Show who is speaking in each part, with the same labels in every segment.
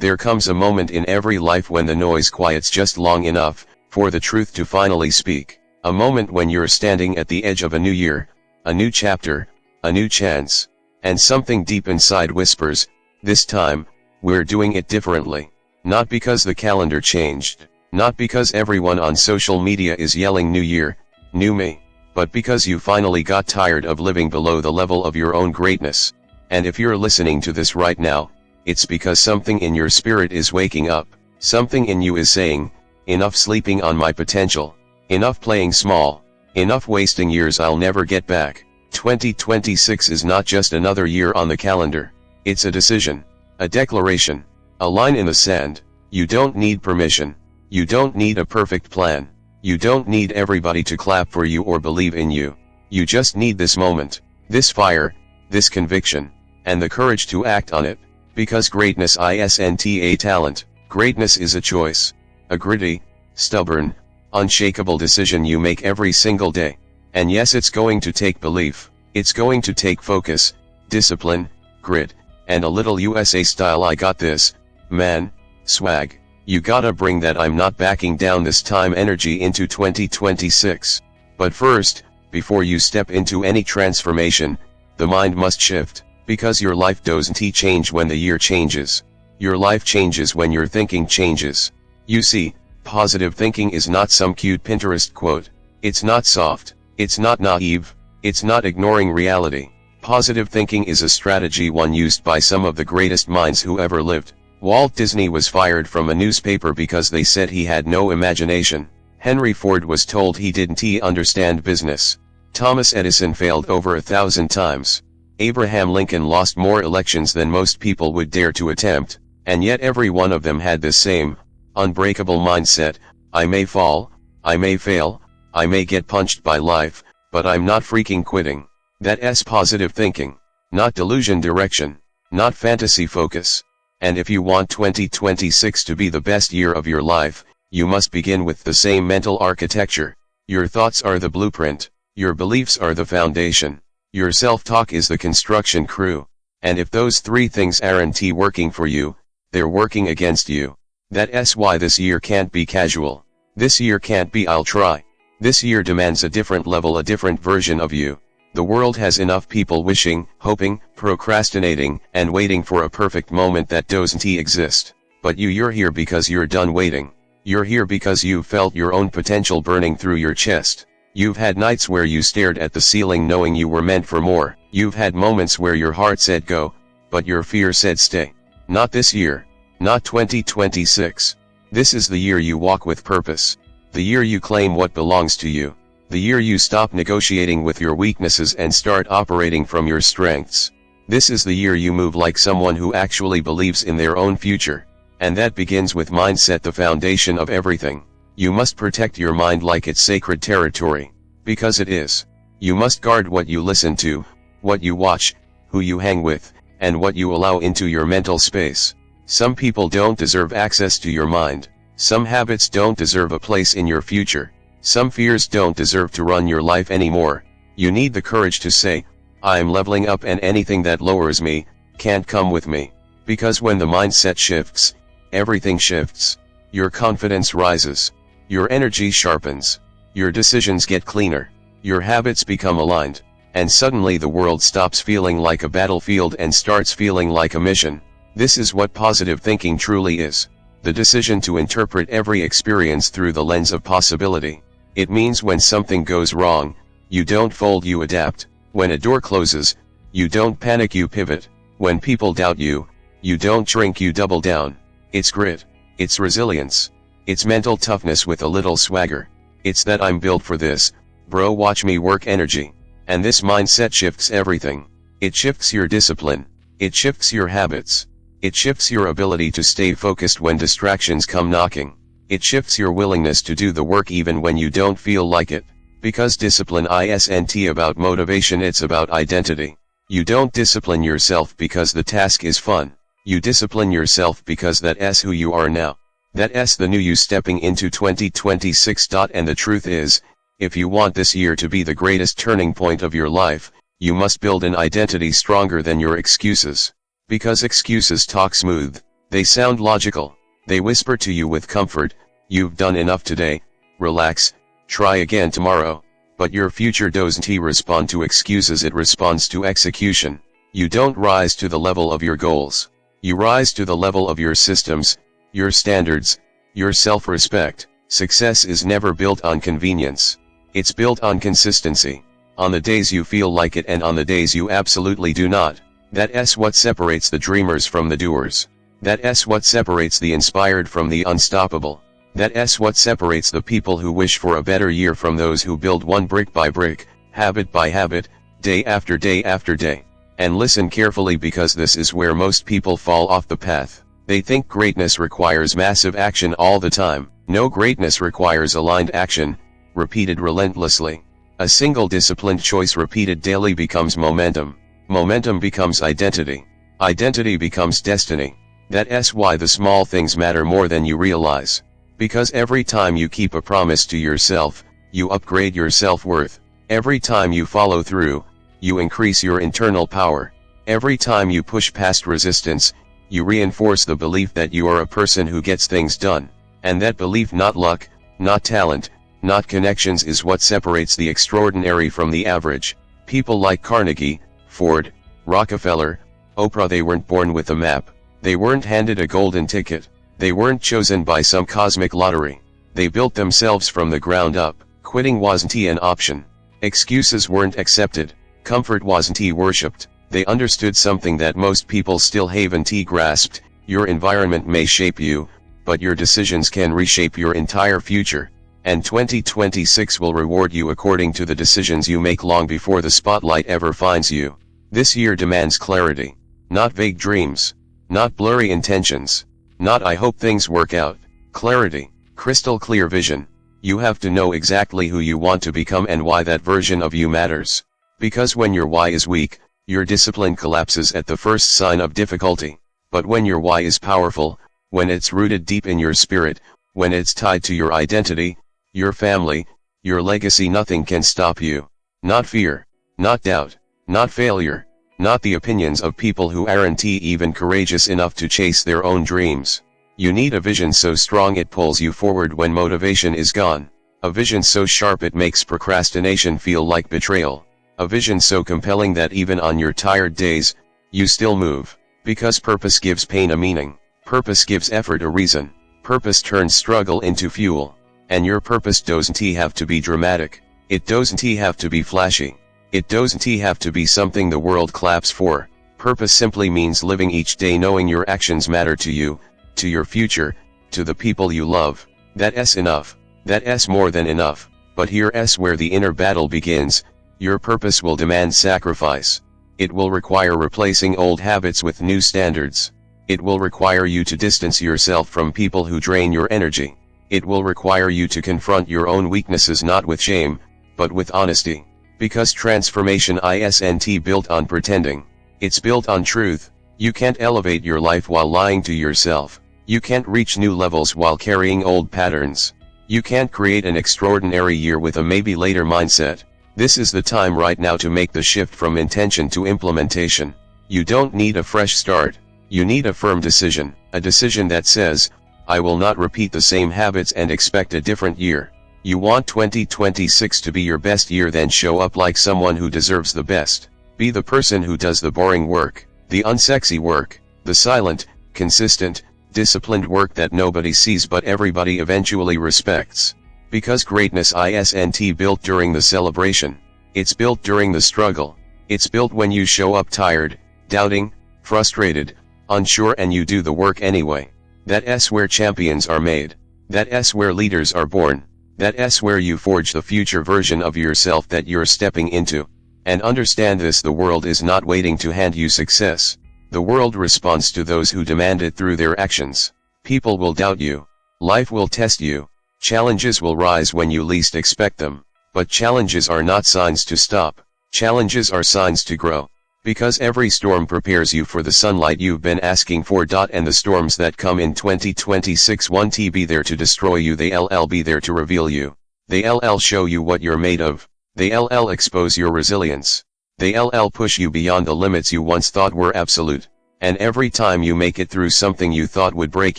Speaker 1: There comes a moment in every life when the noise quiets just long enough for the truth to finally speak. A moment when you're standing at the edge of a new year, a new chapter, a new chance, and something deep inside whispers, this time, we're doing it differently. Not because the calendar changed, not because everyone on social media is yelling New Year, New Me, but because you finally got tired of living below the level of your own greatness. And if you're listening to this right now, it's because something in your spirit is waking up, something in you is saying, enough sleeping on my potential, enough playing small, enough wasting years I'll never get back. 2026 is not just another year on the calendar, it's a decision, a declaration, a line in the sand. You don't need permission, you don't need a perfect plan, you don't need everybody to clap for you or believe in you. You just need this moment, this fire, this conviction, and the courage to act on it. Because greatness isn't a talent, greatness is a choice, a gritty, stubborn, unshakable decision you make every single day. And yes, it's going to take belief, it's going to take focus, discipline, grit, and a little USA style I got this, man, swag. You gotta bring that I'm not backing down this time energy into 2026. But first, before you step into any transformation, the mind must shift. Because your life doesn't change when the year changes. Your life changes when your thinking changes. You see, positive thinking is not some cute Pinterest quote. It's not soft, it's not naive, it's not ignoring reality. Positive thinking is a strategy one used by some of the greatest minds who ever lived. Walt Disney was fired from a newspaper because they said he had no imagination. Henry Ford was told he didn't understand business. Thomas Edison failed over 1,000 times. Abraham Lincoln lost more elections than most people would dare to attempt, and yet every one of them had this same, unbreakable mindset: I may fall, I may fail, I may get punched by life, but I'm not freaking quitting. That's positive thinking, not delusion direction, not fantasy focus. And if you want 2026 to be the best year of your life, you must begin with the same mental architecture. Your thoughts are the blueprint, your beliefs are the foundation. Your self-talk is the construction crew, and if those three things aren't working for you, they're working against you. That's why this year can't be casual. This year can't be I'll try. This year demands a different level, a different version of you. The world has enough people wishing, hoping, procrastinating, and waiting for a perfect moment that doesn't exist. But you're here because you're done waiting. You're here because you've felt your own potential burning through your chest. You've had nights where you stared at the ceiling knowing you were meant for more. You've had moments where your heart said go, but your fear said stay. Not this year. Not 2026. This is the year you walk with purpose. The year you claim what belongs to you. The year you stop negotiating with your weaknesses and start operating from your strengths. This is the year you move like someone who actually believes in their own future. And that begins with mindset, the foundation of everything. You must protect your mind like it's sacred territory, because it is. You must guard what you listen to, what you watch, who you hang with, and what you allow into your mental space. Some people don't deserve access to your mind. Some habits don't deserve a place in your future. Some fears don't deserve to run your life anymore. You need the courage to say, I'm leveling up, and anything that lowers me can't come with me. Because when the mindset shifts, everything shifts. Your confidence rises. Your energy sharpens. Your decisions get cleaner. Your habits become aligned. And suddenly the world stops feeling like a battlefield and starts feeling like a mission. This is what positive thinking truly is. The decision to interpret every experience through the lens of possibility. It means when something goes wrong, you don't fold, you adapt. When a door closes, you don't panic, you pivot. When people doubt you, you don't shrink, you double down. It's grit. It's resilience. It's mental toughness with a little swagger. It's that I'm built for this, bro, watch me work energy. And this mindset shifts everything. It shifts your discipline. It shifts your habits. It shifts your ability to stay focused when distractions come knocking. It shifts your willingness to do the work even when you don't feel like it. Because discipline isn't about motivation, it's about identity. You don't discipline yourself because the task is fun. You discipline yourself because that's who you are now. That's the new you stepping into 2026. And the truth is, if you want this year to be the greatest turning point of your life, you must build an identity stronger than your excuses. Because excuses talk smooth, They sound logical. They whisper to you with comfort, "You've done enough today, relax, try again tomorrow." But your future doesn't respond to excuses, it responds to execution. You don't rise to the level of your goals. You rise to the level of your systems, your standards, your self-respect. Success is never built on convenience. It's built on consistency. On the days you feel like it and on the days you absolutely do not. That's what separates the dreamers from the doers. That's what separates the inspired from the unstoppable. That's what separates the people who wish for a better year from those who build one brick by brick, habit by habit, day after day after day. And listen carefully, because this is where most people fall off the path. They think greatness requires massive action all the time. No, greatness requires aligned action, repeated relentlessly. A single disciplined choice repeated daily becomes momentum. Momentum becomes identity. Identity becomes destiny. That's why the small things matter more than you realize. Because every time you keep a promise to yourself, you upgrade your self-worth. Every time you follow through, you increase your internal power. Every time you push past resistance, you reinforce the belief that you are a person who gets things done. And that belief, not luck, not talent, not connections, is what separates the extraordinary from the average. People like Carnegie, Ford, Rockefeller, Oprah, they weren't born with a map. They weren't handed a golden ticket. They weren't chosen by some cosmic lottery. They built themselves from the ground up. Quitting wasn't an option. Excuses weren't accepted. Comfort wasn't worshipped. They understood something that most people still haven't grasped. Your environment may shape you, but your decisions can reshape your entire future. And 2026 will reward you according to the decisions you make long before the spotlight ever finds you. This year demands clarity. Not vague dreams. Not blurry intentions. Not "I hope things work out." Clarity. Crystal clear vision. You have to know exactly who you want to become and why that version of you matters. Because when your why is weak, your discipline collapses at the first sign of difficulty. But when your why is powerful, when it's rooted deep in your spirit, when it's tied to your identity, your family, your legacy, nothing can stop you. Not fear, not doubt, not failure, not the opinions of people who aren't even courageous enough to chase their own dreams. You need a vision so strong it pulls you forward when motivation is gone. A vision so sharp it makes procrastination feel like betrayal. A vision so compelling that even on your tired days, you still move. Because purpose gives pain a meaning. Purpose gives effort a reason. Purpose turns struggle into fuel. And your purpose doesn't have to be dramatic. It doesn't have to be flashy. It doesn't have to be something the world claps for. Purpose simply means living each day knowing your actions matter to you, to your future, to the people you love. That's enough. That's more than enough. But here's where the inner battle begins. Your purpose will demand sacrifice. It will require replacing old habits with new standards. It will require you to distance yourself from people who drain your energy. It will require you to confront your own weaknesses, not with shame, but with honesty. Because transformation isn't built on pretending. It's built on truth. You can't elevate your life while lying to yourself. You can't reach new levels while carrying old patterns. You can't create an extraordinary year with a maybe later mindset. This is the time right now to make the shift from intention to implementation. You don't need a fresh start. You need a firm decision. A decision that says, "I will not repeat the same habits and expect a different year." You want 2026 to be your best year, then show up like someone who deserves the best. Be the person who does the boring work, the unsexy work, the silent, consistent, disciplined work that nobody sees but everybody eventually respects. Because greatness isn't built during the celebration. It's built during the struggle. It's built when you show up tired, doubting, frustrated, unsure, and you do the work anyway. That's where champions are made. That's where leaders are born. That's where you forge the future version of yourself that you're stepping into. And understand this: the world is not waiting to hand you success. The world responds to those who demand it through their actions. People will doubt you. Life will test you. Challenges will rise when you least expect them. But challenges are not signs to stop. Challenges are signs to grow. Because every storm prepares you for the sunlight you've been asking for. And the storms that come in 2026 won't be there to destroy you. They'll be there to reveal you. They'll show you what you're made of. They'll expose your resilience. They'll push you beyond the limits you once thought were absolute. And every time you make it through something you thought would break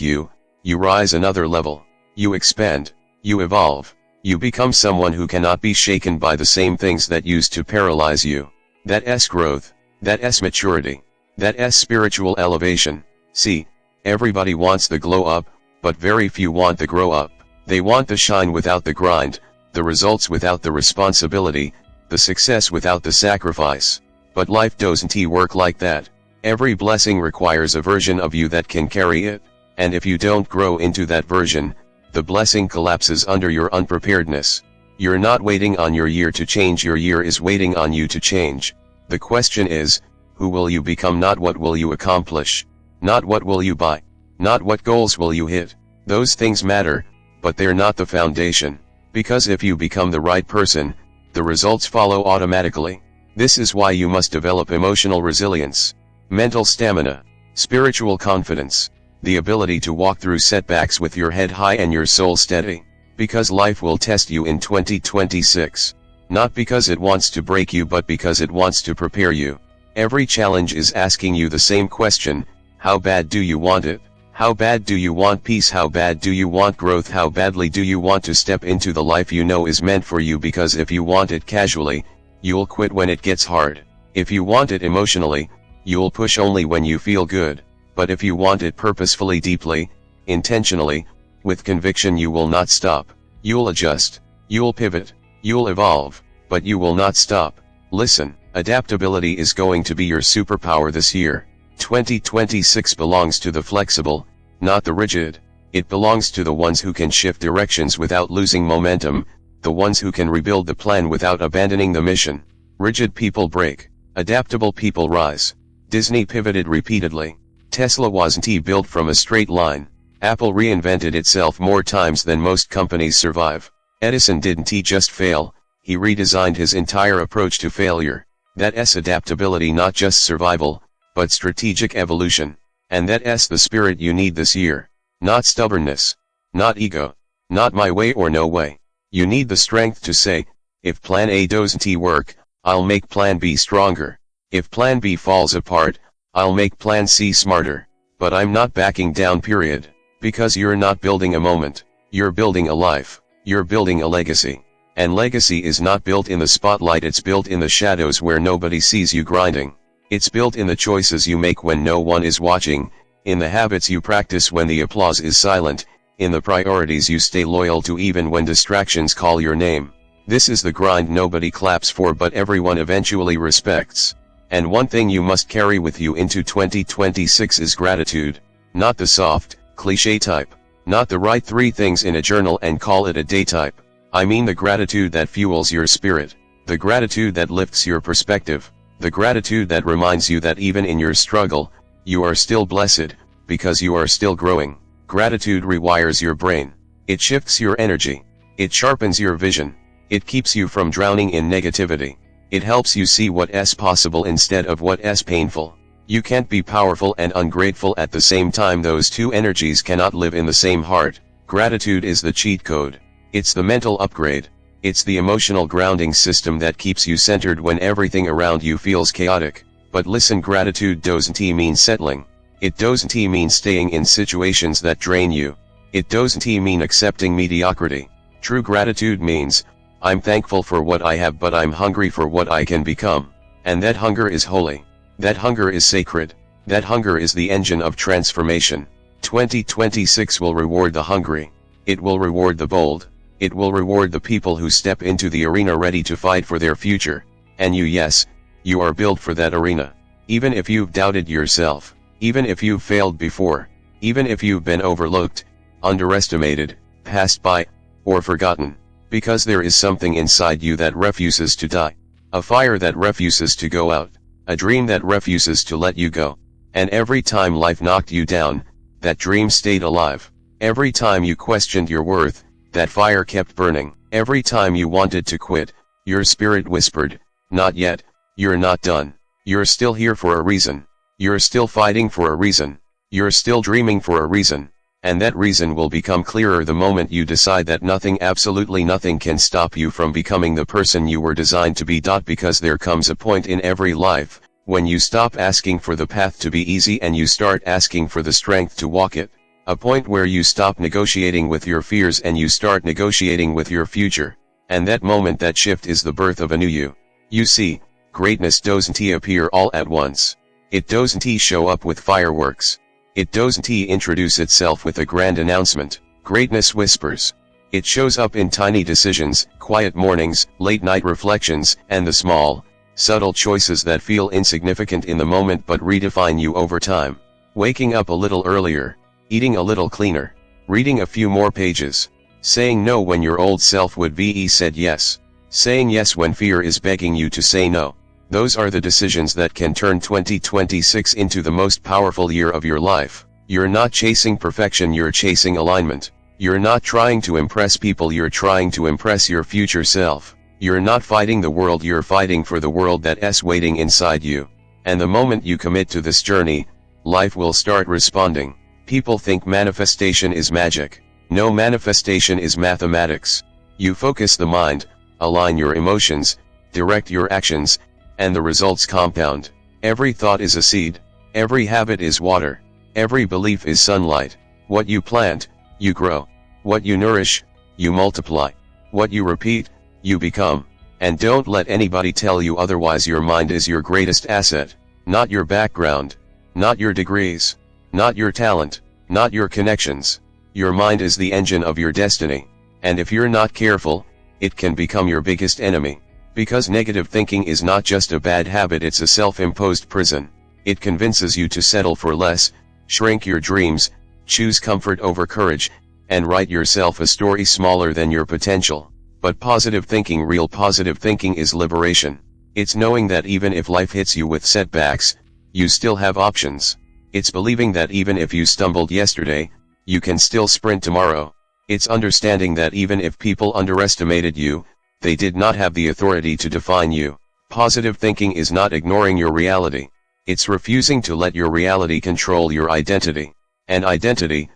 Speaker 1: you, you rise another level. You expand, you evolve, you become someone who cannot be shaken by the same things that used to paralyze you. That's growth, that's maturity, that's spiritual elevation. See, everybody wants the glow up, but very few want the grow up. They want the shine without the grind, the results without the responsibility, the success without the sacrifice. But life doesn't work like that. Every blessing requires a version of you that can carry it, and if you don't grow into that version, the blessing collapses under your unpreparedness. You're not waiting on your year to change, your year is waiting on you to change. The question is, who will you become, not what will you accomplish, not what will you buy, not what goals will you hit. Those things matter, but they're not the foundation, because if you become the right person, the results follow automatically. This is why you must develop emotional resilience, mental stamina, spiritual confidence, the ability to walk through setbacks with your head high and your soul steady, because life will test you in 2026, not because it wants to break you but because it wants to prepare you. Every challenge is asking you the same question: how bad do you want it? How bad do you want peace? How bad do you want growth? How badly do you want to step into the life you know is meant for you? Because if you want it casually, you'll quit when it gets hard. If you want it emotionally, you'll push only when you feel good. But if you want it purposefully, deeply, intentionally, with conviction, you will not stop. You'll adjust, you'll pivot, you'll evolve, but you will not stop. Listen, adaptability is going to be your superpower this year. 2026 belongs to the flexible, not the rigid. It belongs to the ones who can shift directions without losing momentum, the ones who can rebuild the plan without abandoning the mission. Rigid people break, adaptable people rise. Disney pivoted repeatedly. Tesla wasn't built from a straight line. Apple reinvented itself more times than most companies survive. Edison didn't just fail, he redesigned his entire approach to failure. That's adaptability, not just survival, but strategic evolution. And that's the spirit you need this year. Not stubbornness, not ego, not my way or no way. You need the strength to say, if plan A doesn't work, I'll make plan B stronger. If plan B falls apart, I'll make plan C smarter. But I'm not backing down, period. Because you're not building a moment, you're building a life, you're building a legacy. And legacy is not built in the spotlight, it's built in the shadows where nobody sees you grinding. It's built in the choices you make when no one is watching, in the habits you practice when the applause is silent, in the priorities you stay loyal to even when distractions call your name. This is the grind nobody claps for but everyone eventually respects. And one thing you must carry with you into 2026 is gratitude. Not the soft, cliché type. Not the write 3 things in a journal and call it a day type. I mean the gratitude that fuels your spirit. The gratitude that lifts your perspective. The gratitude that reminds you that even in your struggle, you are still blessed, because you are still growing. Gratitude rewires your brain. It shifts your energy. It sharpens your vision. It keeps you from drowning in negativity. It helps you see what's possible instead of what's painful. You can't be powerful and ungrateful at the same time. Those two energies cannot live in the same heart. Gratitude is the cheat code. It's the mental upgrade. It's the emotional grounding system that keeps you centered when everything around you feels chaotic. But listen, gratitude doesn't mean settling. It doesn't mean staying in situations that drain you. It doesn't mean accepting mediocrity. True gratitude means, I'm thankful for what I have but I'm hungry for what I can become. And that hunger is holy. That hunger is sacred. That hunger is the engine of transformation. 2026 will reward the hungry. It will reward the bold. It will reward the people who step into the arena ready to fight for their future. And you, yes, you are built for that arena. Even if you've doubted yourself, even if you've failed before, even if you've been overlooked, underestimated, passed by, or forgotten, because there is something inside you that refuses to die. A fire that refuses to go out. A dream that refuses to let you go. And every time life knocked you down, that dream stayed alive. Every time you questioned your worth, that fire kept burning. Every time you wanted to quit, your spirit whispered, not yet, you're not done. You're still here for a reason. You're still fighting for a reason. You're still dreaming for a reason. And that reason will become clearer the moment you decide that nothing, absolutely nothing, can stop you from becoming the person you were designed to be. Because there comes a point in every life When you stop asking for the path to be easy and you start asking for the strength to walk it. A point where you stop negotiating with your fears and you start negotiating with your future. And that moment, that shift, is the birth of a new you. You see, greatness doesn't appear all at once. It doesn't show up with fireworks. It doesn't introduce itself with a grand announcement. Greatness whispers. It shows up in tiny decisions, quiet mornings, late night reflections, and the small, subtle choices that feel insignificant in the moment but redefine you over time. Waking up a little earlier, eating a little cleaner, reading a few more pages, saying no when your old self would have said yes, saying yes when fear is begging you to say no. Those are the decisions that can turn 2026 into the most powerful year of your life. You're not chasing perfection, you're chasing alignment. You're not trying to impress people, you're trying to impress your future self. You're not fighting the world, you're fighting for the world that's waiting inside you. And the moment you commit to this journey, life will start responding. People think manifestation is magic. No, manifestation is mathematics. You focus the mind, align your emotions, direct your actions, and the results compound. Every thought is a seed. Every habit is water. Every belief is sunlight. What you plant, you grow. What you nourish, you multiply. What you repeat, you become. And don't let anybody tell you otherwise. Your mind is your greatest asset, not your background, not your degrees, not your talent, not your connections. Your mind is the engine of your destiny. And if you're not careful, it can become your biggest enemy. Because negative thinking is not just a bad habit, it's a self-imposed prison. It convinces you to settle for less, shrink your dreams, choose comfort over courage, and write yourself a story smaller than your potential. But positive thinking, real positive thinking, is liberation. It's knowing that even if life hits you with setbacks, you still have options. It's believing that even if you stumbled yesterday, you can still sprint tomorrow. It's understanding that even if people underestimated you, they did not have the authority to define you. Positive thinking is not ignoring your reality. It's refusing to let your reality control your identity. And identity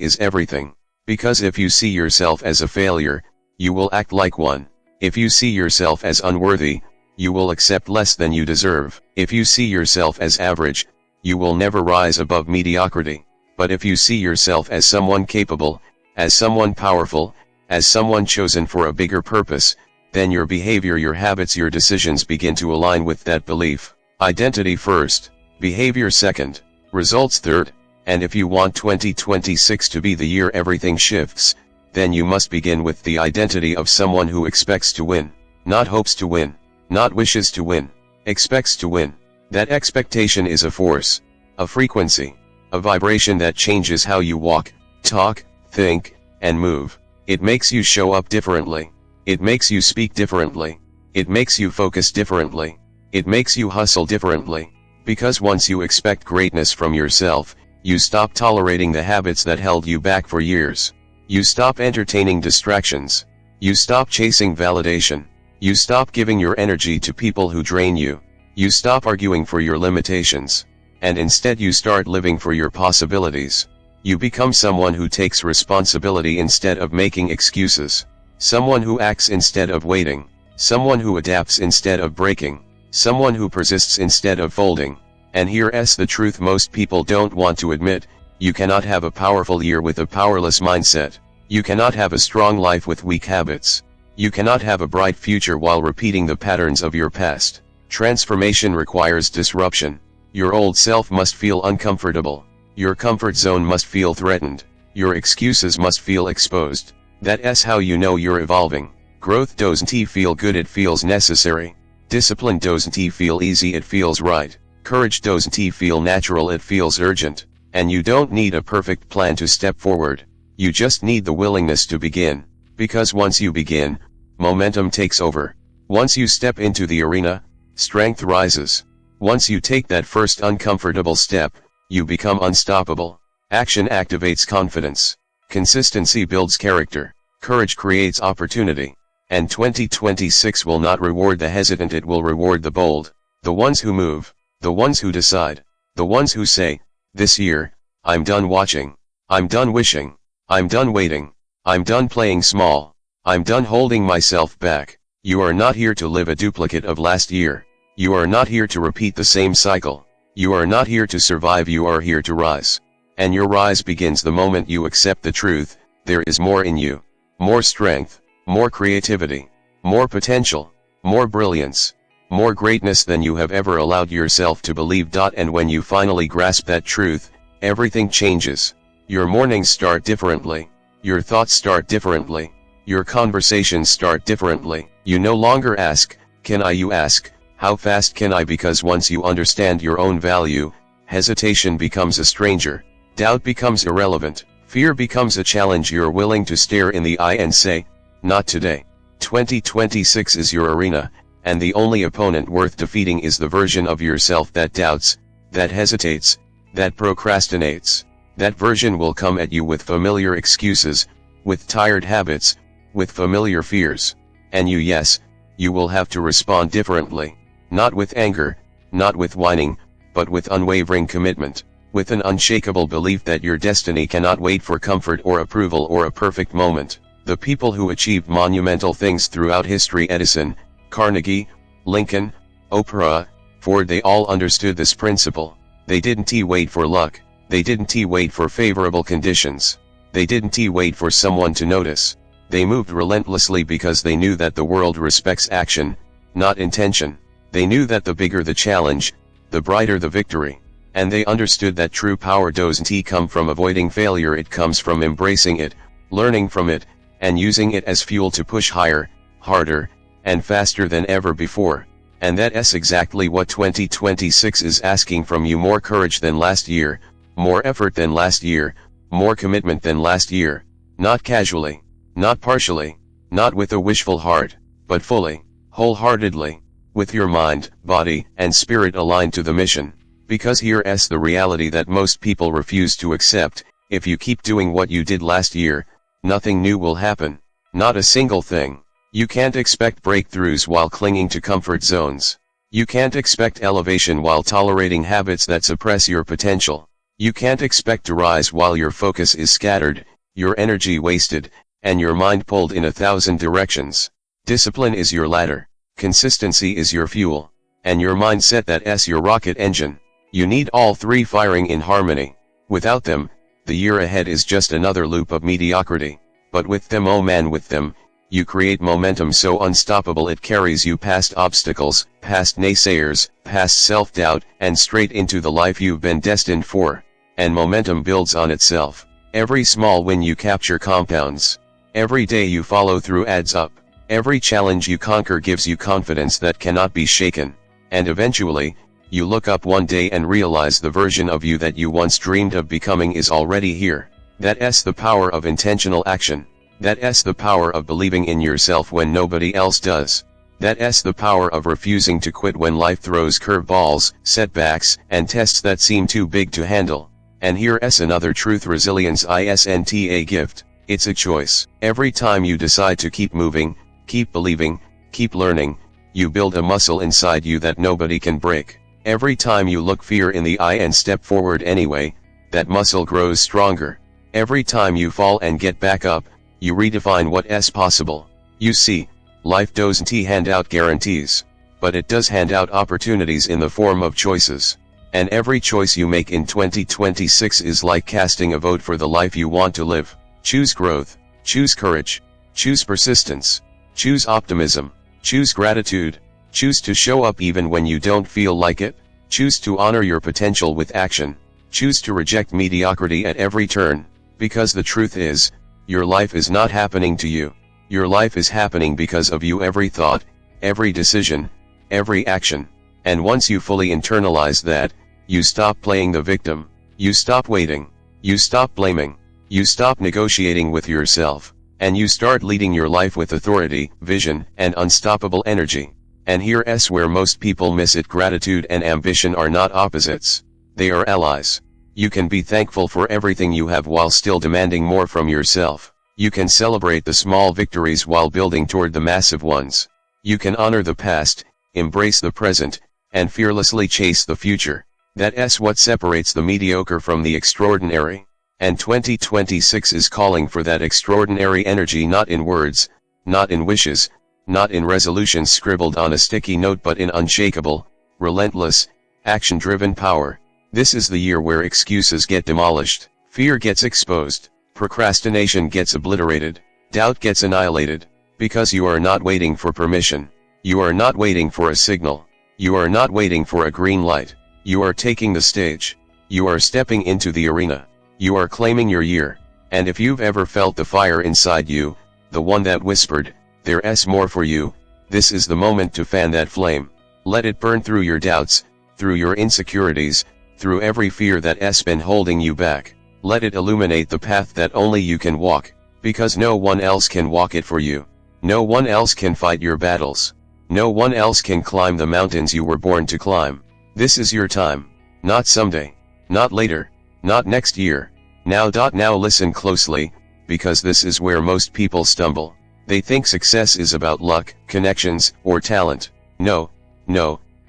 Speaker 1: is everything. Because if you see yourself as a failure, you will act like one. If you see yourself as unworthy, you will accept less than you deserve. If you see yourself as average, you will never rise above mediocrity. But if you see yourself as someone capable, as someone powerful, as someone chosen for a bigger purpose, then your behavior, your habits, your decisions begin to align with that belief. Identity first, behavior second, results third. And if you want 2026 to be the year everything shifts, then you must begin with the identity of someone who expects to win, not hopes to win, not wishes to win, expects to win. That expectation is a force, a frequency, a vibration that changes how you walk, talk, think, and move. It makes you show up differently. It makes you speak differently. It makes you focus differently. It makes you hustle differently. Because once you expect greatness from yourself, you stop tolerating the habits that held you back for years. You stop entertaining distractions. You stop chasing validation. You stop giving your energy to people who drain you. You stop arguing for your limitations. And instead you start living for your possibilities. You become someone who takes responsibility instead of making excuses. Someone who acts instead of waiting. Someone who adapts instead of breaking. Someone who persists instead of folding. And here's the truth most people don't want to admit: you cannot have a powerful year with a powerless mindset. You cannot have a strong life with weak habits. You cannot have a bright future while repeating the patterns of your past. Transformation requires disruption. Your old self must feel uncomfortable. Your comfort zone must feel threatened. Your excuses must feel exposed. That's how you know you're evolving. Growth doesn't feel good, it feels necessary. Discipline doesn't feel easy, it feels right. Courage doesn't feel natural, it feels urgent. And you don't need a perfect plan to step forward. You just need the willingness to begin. Because once you begin, momentum takes over. Once you step into the arena, strength rises. Once you take that first uncomfortable step, you become unstoppable. Action activates confidence. Consistency builds character. Courage creates opportunity. And 2026 will not reward the hesitant, it will reward the bold. The ones who move. The ones who decide. The ones who say, this year, I'm done watching. I'm done wishing. I'm done waiting. I'm done playing small. I'm done holding myself back. You are not here to live a duplicate of last year. You are not here to repeat the same cycle. You are not here to survive, you are here to rise. And your rise begins the moment you accept the truth: there is more in you. More strength, more creativity, more potential, more brilliance, more greatness than you have ever allowed yourself to believe. And when you finally grasp that truth, everything changes. Your mornings start differently. Your thoughts start differently. Your conversations start differently. You no longer ask, "Can I?" You ask, "How fast can I?" Because once you understand your own value, hesitation becomes a stranger. Doubt becomes irrelevant. Fear becomes a challenge you're willing to stare in the eye and say, "Not today." 2026 is your arena, and the only opponent worth defeating is the version of yourself that doubts, that hesitates, that procrastinates. That version will come at you with familiar excuses, with tired habits, with familiar fears. And yes, you will have to respond differently. Not with anger, not with whining, but with unwavering commitment. With an unshakable belief that your destiny cannot wait for comfort or approval or a perfect moment. The people who achieved monumental things throughout history, Edison, Carnegie, Lincoln, Oprah, Ford, they all understood this principle. They didn't wait for luck. They didn't wait for favorable conditions. They didn't wait for someone to notice. They moved relentlessly because they knew that the world respects action, not intention. They knew that the bigger the challenge, the brighter the victory. And they understood that true power doesn't come from avoiding failure, it comes from embracing it, learning from it, and using it as fuel to push higher, harder, and faster than ever before. And that's exactly what 2026 is asking from you: more courage than last year, more effort than last year, more commitment than last year. Not casually, not partially, not with a wishful heart, but fully, wholeheartedly, with your mind, body, and spirit aligned to the mission. Because here's the reality that most people refuse to accept: if you keep doing what you did last year, nothing new will happen. Not a single thing. You can't expect breakthroughs while clinging to comfort zones. You can't expect elevation while tolerating habits that suppress your potential. You can't expect to rise while your focus is scattered, your energy wasted, and your mind pulled in 1,000 directions. Discipline is your ladder. Consistency is your fuel. And your mindset, that's your rocket engine. You need all three firing in harmony. Without them, the year ahead is just another loop of mediocrity. But with them, oh man, with them, you create momentum so unstoppable it carries you past obstacles, past naysayers, past self-doubt, and straight into the life you've been destined for. And momentum builds on itself. Every small win you capture compounds. Every day you follow through adds up. Every challenge you conquer gives you confidence that cannot be shaken. And eventually, you look up one day and realize the version of you that you once dreamed of becoming is already here. That's the power of intentional action. That's the power of believing in yourself when nobody else does. That's the power of refusing to quit when life throws curveballs, setbacks, and tests that seem too big to handle. And here's another truth: resilience isn't a gift, it's a choice. Every time you decide to keep moving, keep believing, keep learning, you build a muscle inside you that nobody can break. Every time you look fear in the eye and step forward anyway, that muscle grows stronger. Every time you fall and get back up, you redefine what's possible. You see, life doesn't hand out guarantees, but it does hand out opportunities in the form of choices. And every choice you make in 2026 is like casting a vote for the life you want to live. Choose growth, choose courage, choose persistence, choose optimism, choose gratitude, choose to show up even when you don't feel like it, choose to honor your potential with action, choose to reject mediocrity at every turn, because the truth is, your life is not happening to you. Your life is happening because of you. Every thought, every decision, every action. And once you fully internalize that, you stop playing the victim, you stop waiting, you stop blaming, you stop negotiating with yourself, and you start leading your life with authority, vision, and unstoppable energy. And here's where most people miss it: gratitude and ambition are not opposites, they are allies. You can be thankful for everything you have while still demanding more from yourself. You can celebrate the small victories while building toward the massive ones. You can honor the past, embrace the present, and fearlessly chase the future. That's what separates the mediocre from the extraordinary. And 2026 is calling for that extraordinary energy, not in words, not in wishes, not in resolutions scribbled on a sticky note, but in unshakable, relentless, action-driven power. This is the year where excuses get demolished, fear gets exposed, procrastination gets obliterated, doubt gets annihilated, because you are not waiting for permission. You are not waiting for a signal. You are not waiting for a green light. You are taking the stage. You are stepping into the arena. You are claiming your year. And if you've ever felt the fire inside you, the one that whispered, "There's more for you," this is the moment to fan that flame. Let it burn through your doubts, through your insecurities, through every fear that's been holding you back. Let it illuminate the path that only you can walk, because no one else can walk it for you. No one else can fight your battles. No one else can climb the mountains you were born to climb. This is your time. Not someday. Not later. Not next year. Now. Now listen closely, because this is where most people stumble. They think success is about luck, connections, or talent. No.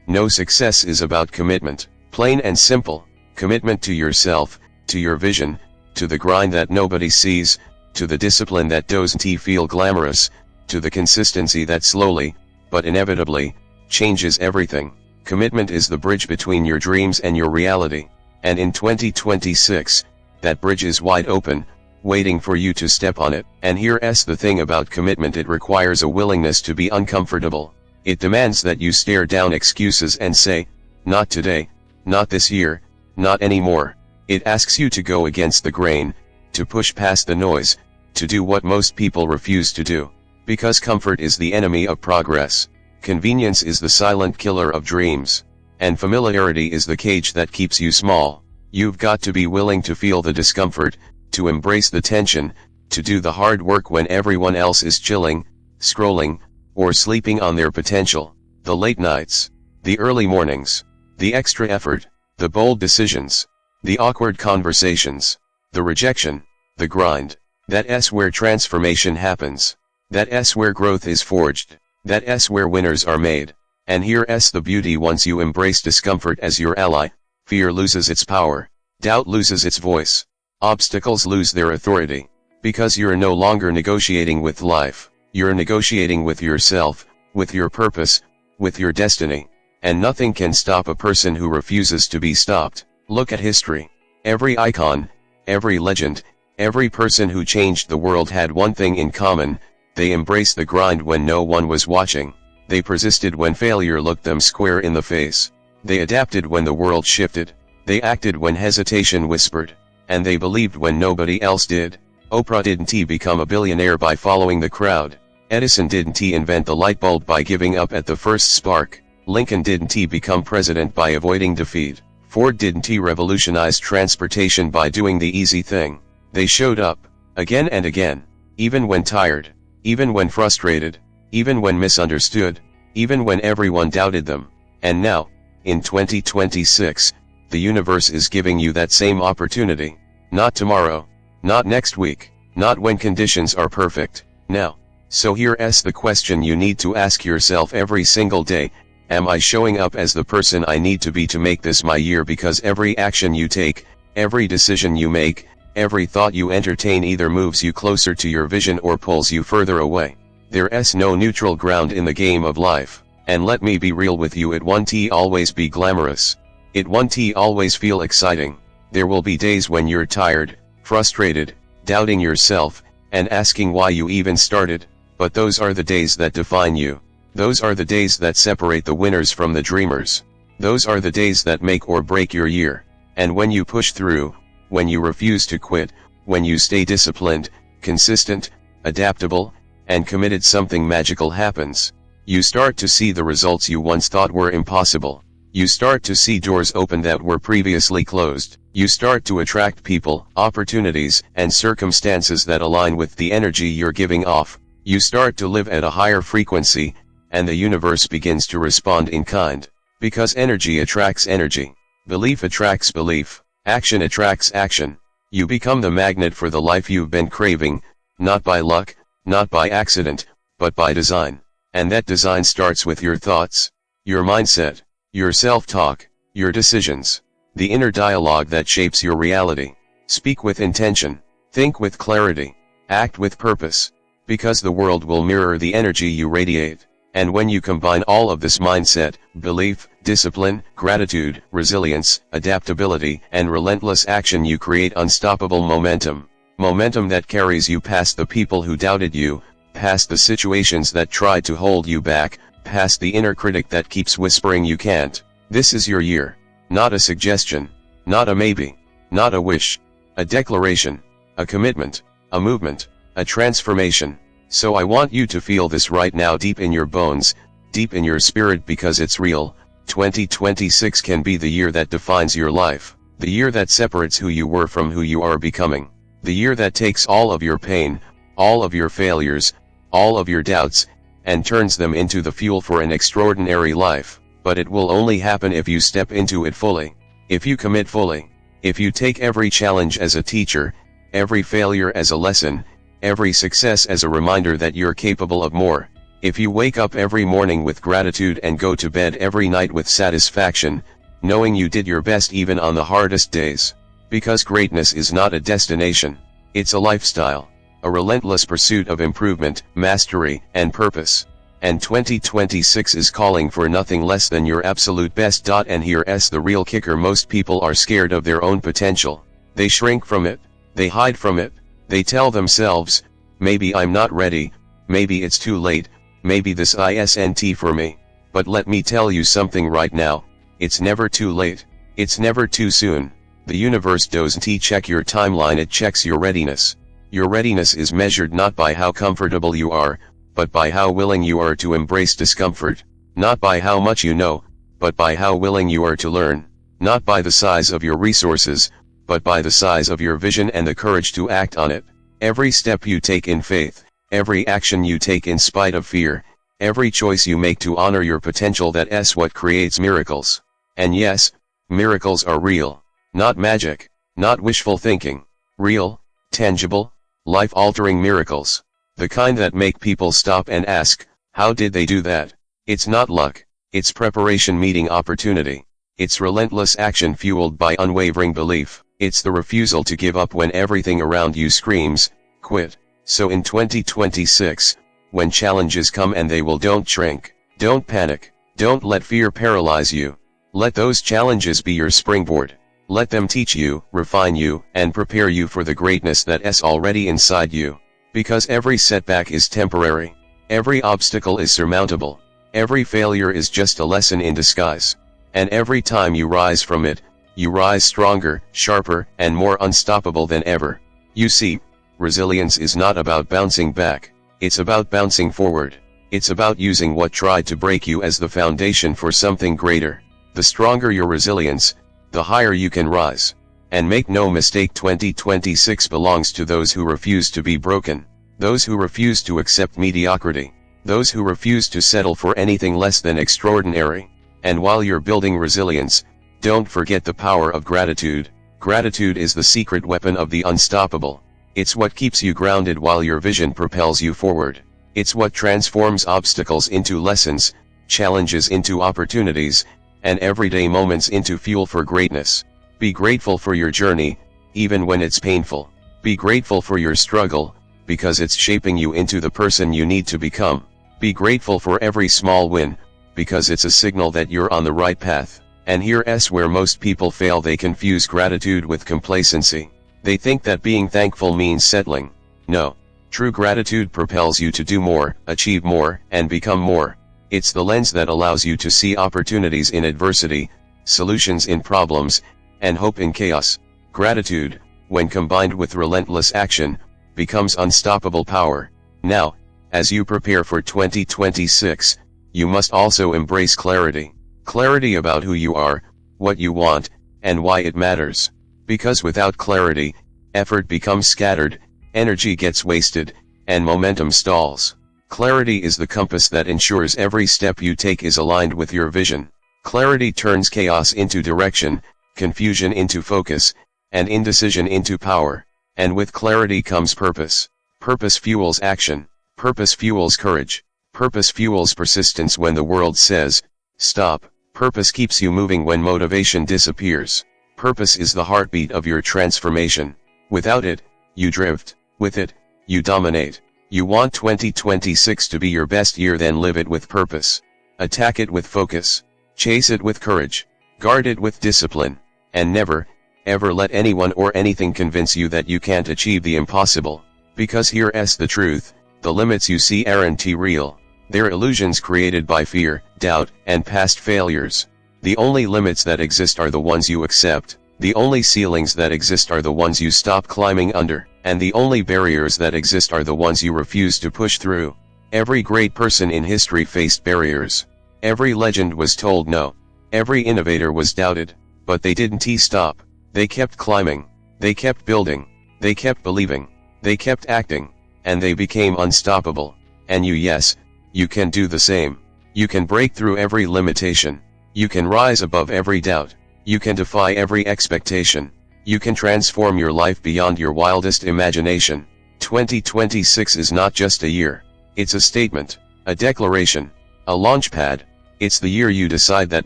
Speaker 1: No success is about commitment. Plain and simple. Commitment to yourself, to your vision, to the grind that nobody sees, to the discipline that doesn't feel glamorous, to the consistency that slowly, but inevitably, changes everything. Commitment is the bridge between your dreams and your reality. And in 2026, that bridge is wide open, waiting for you to step on it. And here's the thing about commitment: it requires a willingness to be uncomfortable. It demands that you stare down excuses and say, "Not today, not this year, not anymore." It asks you to go against the grain, to push past the noise, to do what most people refuse to do. Because comfort is the enemy of progress. Convenience is the silent killer of dreams. And familiarity is the cage that keeps you small. You've got to be willing to feel the discomfort, to embrace the tension, to do the hard work when everyone else is chilling, scrolling, or sleeping on their potential. The late nights, the early mornings, the extra effort, the bold decisions, the awkward conversations, the rejection, the grind. That's where transformation happens. That's where growth is forged. That's where winners are made. And here's the beauty: once you embrace discomfort as your ally, fear loses its power, doubt loses its voice, obstacles lose their authority. Because you're no longer negotiating with life, you're negotiating with yourself, with your purpose, with your destiny. And nothing can stop a person who refuses to be stopped. Look at history. Every icon, every legend, every person who changed the world had one thing in common: they embraced the grind when no one was watching. They persisted when failure looked them square in the face. They adapted when the world shifted. They acted when hesitation whispered. And they believed when nobody else did. Oprah didn't become a billionaire by following the crowd. Edison didn't invent the light bulb by giving up at the first spark. Lincoln didn't become president by avoiding defeat. Ford didn't revolutionize transportation by doing the easy thing. They showed up, again and again, even when tired, even when frustrated, even when misunderstood, even when everyone doubted them. And now, in 2026, the universe is giving you that same opportunity. Not tomorrow, not next week, not when conditions are perfect, now. So here's the question you need to ask yourself every single day: am I showing up as the person I need to be to make this my year? Because every action you take, every decision you make, every thought you entertain either moves you closer to your vision or pulls you further away. There's no neutral ground in the game of life. And let me be real with you, it won't always be glamorous. It won't always feel exciting. There will be days when you're tired, frustrated, doubting yourself, and asking why you even started. But those are the days that define you. Those are the days that separate the winners from the dreamers. Those are the days that make or break your year. And when you push through, when you refuse to quit, when you stay disciplined, consistent, adaptable, and committed, something magical happens. You start to see the results you once thought were impossible. You start to see doors open that were previously closed. You start to attract people, opportunities, and circumstances that align with the energy you're giving off. You start to live at a higher frequency, and the universe begins to respond in kind. Because energy attracts energy. Belief attracts belief. Action attracts action. You become the magnet for the life you've been craving, not by luck, not by accident, but by design. And that design starts with your thoughts, your mindset, your self-talk, your decisions, the inner dialogue that shapes your reality. Speak with intention, think with clarity, act with purpose, because the world will mirror the energy you radiate. And when you combine all of this mindset, belief, discipline, gratitude, resilience, adaptability, and relentless action, you create unstoppable momentum. Momentum that carries you past the people who doubted you, past the situations that tried to hold you back, past the inner critic that keeps whispering you can't. This is your year. Not a suggestion, not a maybe, not a wish, a declaration, a commitment, a movement, a transformation. So I want you to feel this right now, deep in your bones, deep in your spirit, because it's real. 2026 can be the year that defines your life, the year that separates who you were from who you are becoming, the year that takes all of your pain, all of your failures, all of your doubts, and turns them into the fuel for an extraordinary life. But it will only happen if you step into it fully, if you commit fully, if you take every challenge as a teacher, every failure as a lesson, every success as a reminder that you're capable of more. If you wake up every morning with gratitude and go to bed every night with satisfaction, knowing you did your best even on the hardest days. Because greatness is not a destination, it's a lifestyle, a relentless pursuit of improvement, mastery, and purpose. And 2026 is calling for nothing less than your absolute best. And here's the real kicker: most people are scared of their own potential. They shrink from it, they hide from it. They tell themselves, maybe I'm not ready, maybe it's too late, maybe this isn't for me. But let me tell you something right now, it's never too late, it's never too soon. The universe doesn't check your timeline, it checks your readiness. Your readiness is measured not by how comfortable you are, but by how willing you are to embrace discomfort. Not by how much you know, but by how willing you are to learn. Not by the size of your resources, but by the size of your vision and the courage to act on it. Every step you take in faith, every action you take in spite of fear, every choice you make to honor your potential, that's what creates miracles. And yes, miracles are real. Not magic, not wishful thinking. Real, tangible, life-altering miracles. The kind that make people stop and ask, how did they do that? It's not luck, it's preparation meeting opportunity. It's relentless action fueled by unwavering belief. It's the refusal to give up when everything around you screams, quit. So in 2026, when challenges come, and they will, don't shrink, don't panic, don't let fear paralyze you. Let those challenges be your springboard. Let them teach you, refine you, and prepare you for the greatness that's already inside you. Because every setback is temporary. Every obstacle is surmountable. Every failure is just a lesson in disguise. And every time you rise from it, you rise stronger, sharper, and more unstoppable than ever. You see, resilience is not about bouncing back, it's about bouncing forward. It's about using what tried to break you as the foundation for something greater. The stronger your resilience, the higher you can rise. And make no mistake, 2026 belongs to those who refuse to be broken, those who refuse to accept mediocrity, those who refuse to settle for anything less than extraordinary. And while you're building resilience, don't forget the power of gratitude. Gratitude is the secret weapon of the unstoppable. It's what keeps you grounded while your vision propels you forward. It's what transforms obstacles into lessons, challenges into opportunities, and everyday moments into fuel for greatness. Be grateful for your journey, even when it's painful. Be grateful for your struggle, because it's shaping you into the person you need to become. Be grateful for every small win, because it's a signal that you're on the right path. And here's where most people fail: they confuse gratitude with complacency. They think that being thankful means settling. No. True gratitude propels you to do more, achieve more, and become more. It's the lens that allows you to see opportunities in adversity, solutions in problems, and hope in chaos. Gratitude, when combined with relentless action, becomes unstoppable power. Now, as you prepare for 2026, you must also embrace clarity. Clarity about who you are, what you want, and why it matters. Because without clarity, effort becomes scattered, energy gets wasted, and momentum stalls. Clarity is the compass that ensures every step you take is aligned with your vision. Clarity turns chaos into direction, confusion into focus, and indecision into power. And with clarity comes purpose. Purpose fuels action. Purpose fuels courage. Purpose fuels persistence when the world says, stop. Purpose keeps you moving when motivation disappears. Purpose is the heartbeat of your transformation. Without it, you drift. With it, you dominate. You want 2026 to be your best year, then live it with purpose. Attack it with focus. Chase it with courage. Guard it with discipline. And never, ever let anyone or anything convince you that you can't achieve the impossible. Because here's the truth, the limits you see aren't real. They're illusions created by fear, doubt, and past failures. The only limits that exist are the ones you accept. The only ceilings that exist are the ones you stop climbing under. And the only barriers that exist are the ones you refuse to push through. Every great person in history faced barriers. Every legend was told no. Every innovator was doubted. But they didn't stop. They kept climbing. They kept building. They kept believing. They kept acting. And they became unstoppable. And yes, you can do the same. You can break through every limitation. You can rise above every doubt. You can defy every expectation. You can transform your life beyond your wildest imagination. 2026 is not just a year. It's a statement, a declaration, a launchpad. It's the year you decide that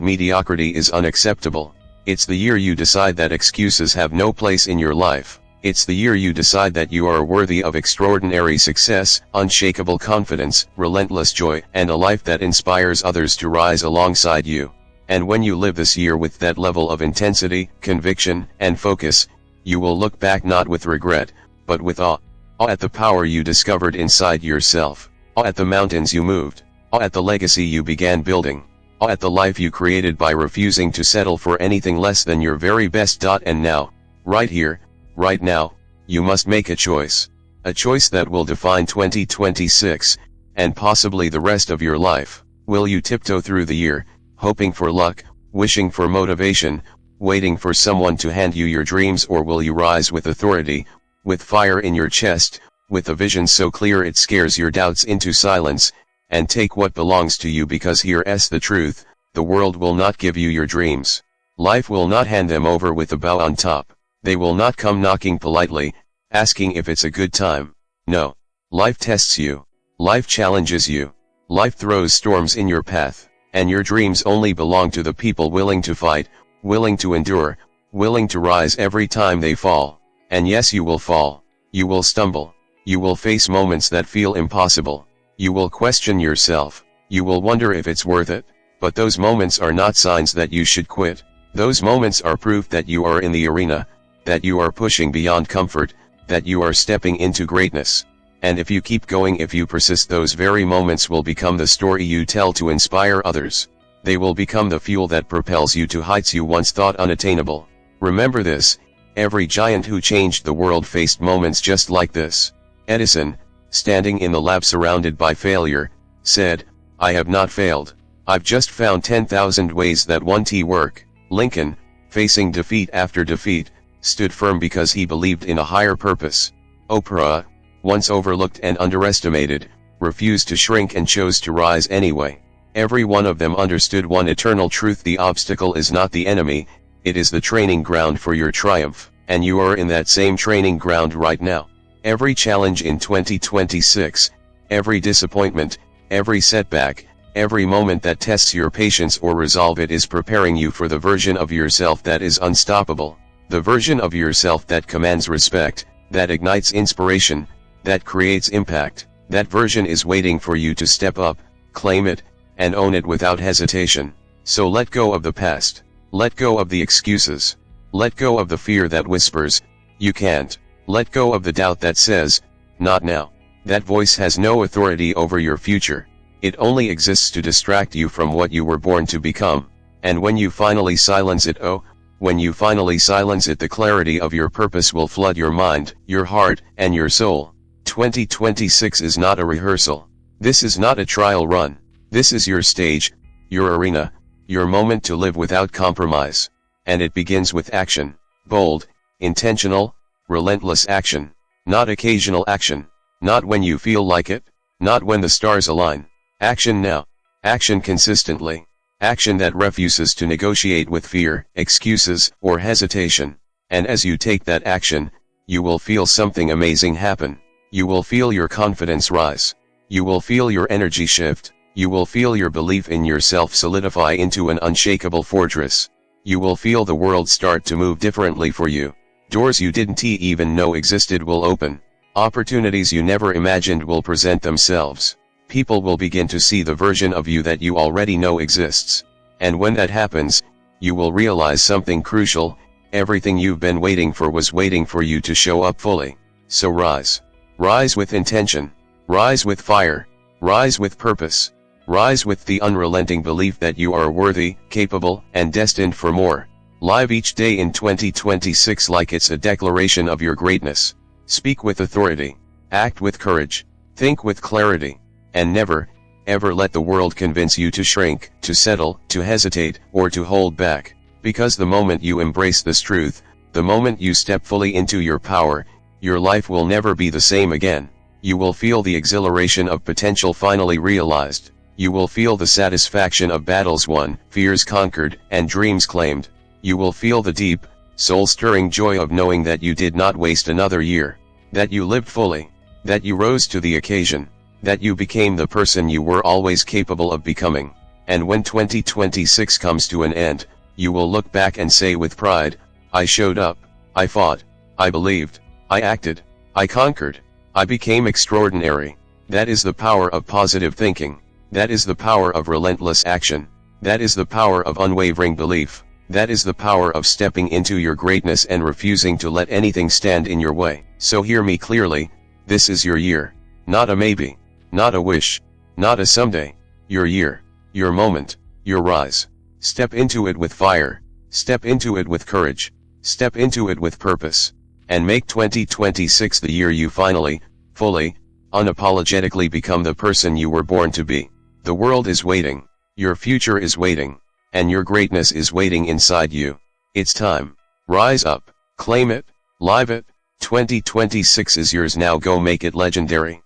Speaker 1: mediocrity is unacceptable. It's the year you decide that excuses have no place in your life. It's the year you decide that you are worthy of extraordinary success, unshakable confidence, relentless joy, and a life that inspires others to rise alongside you. And when you live this year with that level of intensity, conviction, and focus, you will look back not with regret, but with awe. Awe at the power you discovered inside yourself. Awe at the mountains you moved. Awe at the legacy you began building. Awe at the life you created by refusing to settle for anything less than your very best. And now, right here, right now, you must make a choice. A choice that will define 2026, and possibly the rest of your life. Will you tiptoe through the year, hoping for luck, wishing for motivation, waiting for someone to hand you your dreams, or will you rise with authority, with fire in your chest, with a vision so clear it scares your doubts into silence, and take what belongs to you? Because here's the truth, the world will not give you your dreams. Life will not hand them over with a bow on top. They will not come knocking politely, asking if it's a good time. No. Life tests you. Life challenges you. Life throws storms in your path. And your dreams only belong to the people willing to fight, willing to endure, willing to rise every time they fall. And yes, you will fall. You will stumble. You will face moments that feel impossible. You will question yourself. You will wonder if it's worth it. But those moments are not signs that you should quit. Those moments are proof that you are in the arena, that you are pushing beyond comfort, that you are stepping into greatness. And if you keep going, if you persist, those very moments will become the story you tell to inspire others. They will become the fuel that propels you to heights you once thought unattainable. Remember this, every giant who changed the world faced moments just like this. Edison, standing in the lab surrounded by failure, said, "I have not failed. I've just found 10,000 ways that won't work." Lincoln, facing defeat after defeat, stood firm because he believed in a higher purpose. Oprah, once overlooked and underestimated, refused to shrink and chose to rise anyway. Every one of them understood one eternal truth: the obstacle is not the enemy, it is the training ground for your triumph. And you are in that same training ground right now. Every challenge in 2026, every disappointment, every setback, every moment that tests your patience or resolve, it is preparing you for the version of yourself that is unstoppable. The version of yourself that commands respect, that ignites inspiration, that creates impact. That version is waiting for you to step up, claim it, and own it without hesitation. So let go of the past. Let go of the excuses. Let go of the fear that whispers, "You can't." Let go of the doubt that says, "Not now." That voice has no authority over your future. It only exists to distract you from what you were born to become. And when you finally silence it, when you finally silence it, the clarity of your purpose will flood your mind, your heart, and your soul. 2026 is not a rehearsal. This is not a trial run. This is your stage, your arena, your moment to live without compromise. And it begins with action. Bold, intentional, relentless action. Not occasional action. Not when you feel like it. Not when the stars align. Action now. Action consistently. Action that refuses to negotiate with fear, excuses, or hesitation. And as you take that action, you will feel something amazing happen. You will feel your confidence rise. You will feel your energy shift. You will feel your belief in yourself solidify into an unshakable fortress. You will feel the world start to move differently for you. Doors you didn't even know existed will open. Opportunities you never imagined will present themselves. People will begin to see the version of you that you already know exists. And when that happens, you will realize something crucial: everything you've been waiting for was waiting for you to show up fully. So rise. Rise with intention. Rise with fire. Rise with purpose. Rise with the unrelenting belief that you are worthy, capable, and destined for more. Live each day in 2026 like it's a declaration of your greatness. Speak with authority. Act with courage. Think with clarity. And never, ever let the world convince you to shrink, to settle, to hesitate, or to hold back. Because the moment you embrace this truth, the moment you step fully into your power, your life will never be the same again. You will feel the exhilaration of potential finally realized. You will feel the satisfaction of battles won, fears conquered, and dreams claimed. You will feel the deep, soul-stirring joy of knowing that you did not waste another year, that you lived fully, that you rose to the occasion, that you became the person you were always capable of becoming. And when 2026 comes to an end, you will look back and say with pride, I showed up, I fought, I believed, I acted, I conquered, I became extraordinary. That is the power of positive thinking. That is the power of relentless action. That is the power of unwavering belief. That is the power of stepping into your greatness and refusing to let anything stand in your way. So hear me clearly, this is your year. Not a maybe. Not a wish. Not a someday. Your year. Your moment. Your rise. Step into it with fire. Step into it with courage. Step into it with purpose. And make 2026 the year you finally, fully, unapologetically become the person you were born to be. The world is waiting. Your future is waiting. And your greatness is waiting inside you. It's time. Rise up. Claim it. Live it. 2026 is yours now. Go make it legendary.